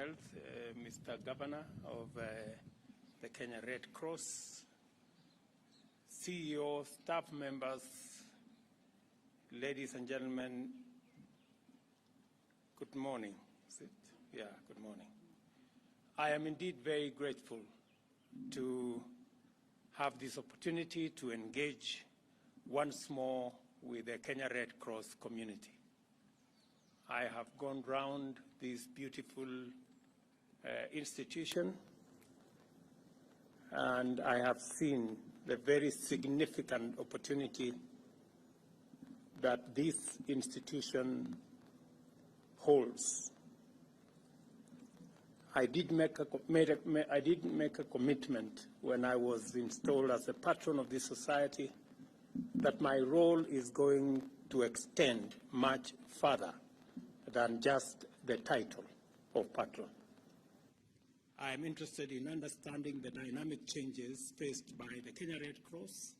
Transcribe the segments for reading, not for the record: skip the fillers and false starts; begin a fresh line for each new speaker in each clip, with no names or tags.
Health, Mr. Governor of the Kenya Red Cross, CEO, staff members, ladies and gentlemen, good morning. Is it? Yeah, good morning. I am indeed very grateful to have this opportunity to engage once more with the Kenya Red Cross community. I have gone round this beautiful institution, and I have seen the very significant opportunity that this institution holds. I did make a commitment when I was installed as a patron of this society that my role is going to extend much further than just the title of patron. I am interested in understanding the dynamic changes faced by the Kenya Red Cross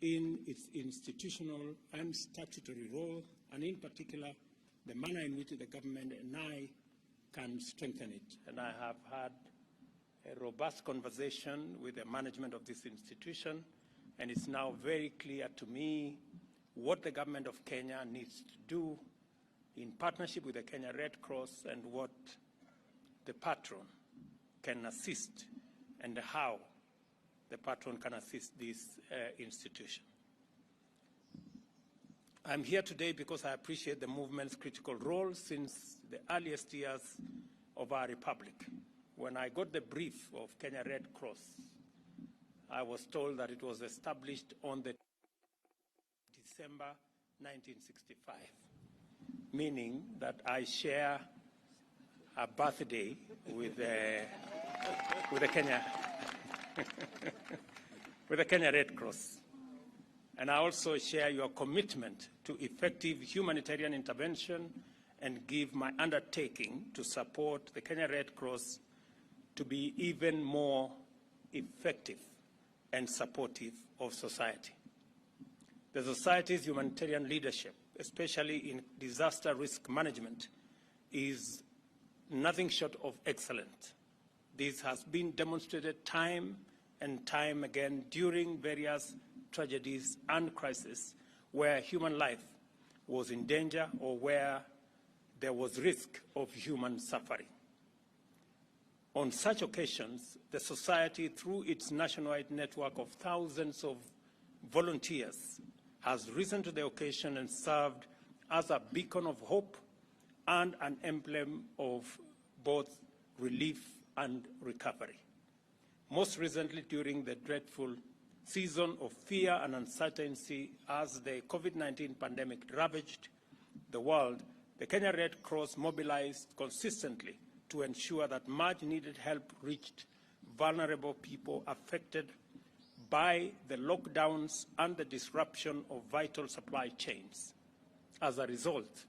in its institutional and statutory role, and in particular, the manner in which the government and I can strengthen it. And I have had a robust conversation with the management of this institution, and it's now very clear to me what the government of Kenya needs to do in partnership with the Kenya Red Cross and what the patron can assist and how the patron can assist this institution. I'm here today because I appreciate the movement's critical role since the earliest years of our republic. When I got the brief of Kenya Red Cross, I was told that it was established on the December 1965. Meaning that I share a birthday with the Kenya with the Kenya Red Cross, and I also share your commitment to effective humanitarian intervention and give my undertaking to support the Kenya Red Cross to be even more effective and supportive of society. The society's humanitarian leadership, especially in disaster risk management, is nothing short of excellent. This has been demonstrated time and time again during various tragedies and crises where human life was in danger or where there was risk of human suffering. On such occasions, the society, through its nationwide network of thousands of volunteers, has risen to the occasion and served as a beacon of hope and an emblem of both relief and recovery. Most recently, during the dreadful season of fear and uncertainty as the COVID-19 pandemic ravaged the world, the Kenya Red Cross mobilized consistently to ensure that much-needed help reached vulnerable people affected by the lockdowns and the disruption of vital supply chains. As a result,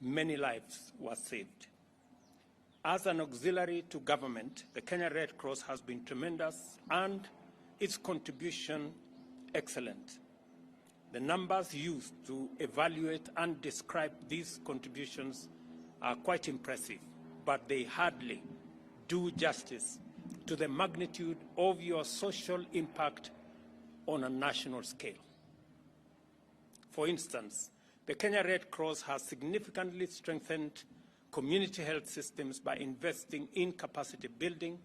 many lives were saved. As an auxiliary to government, the Kenya Red Cross has been tremendous and its contribution excellent. The numbers used to evaluate and describe these contributions are quite impressive, but they hardly do justice to the magnitude of your social impact on a national scale. For instance, the Kenya Red Cross has significantly strengthened community health systems by investing in capacity building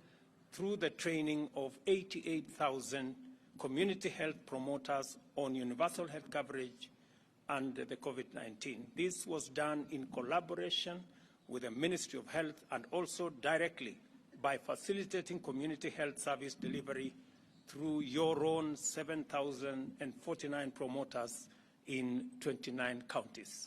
through the training of 88,000 community health promoters on universal health coverage and the COVID-19. This was done in collaboration with the Ministry of Health and also directly by facilitating community health service delivery through your own 7,049 promoters in 29 counties.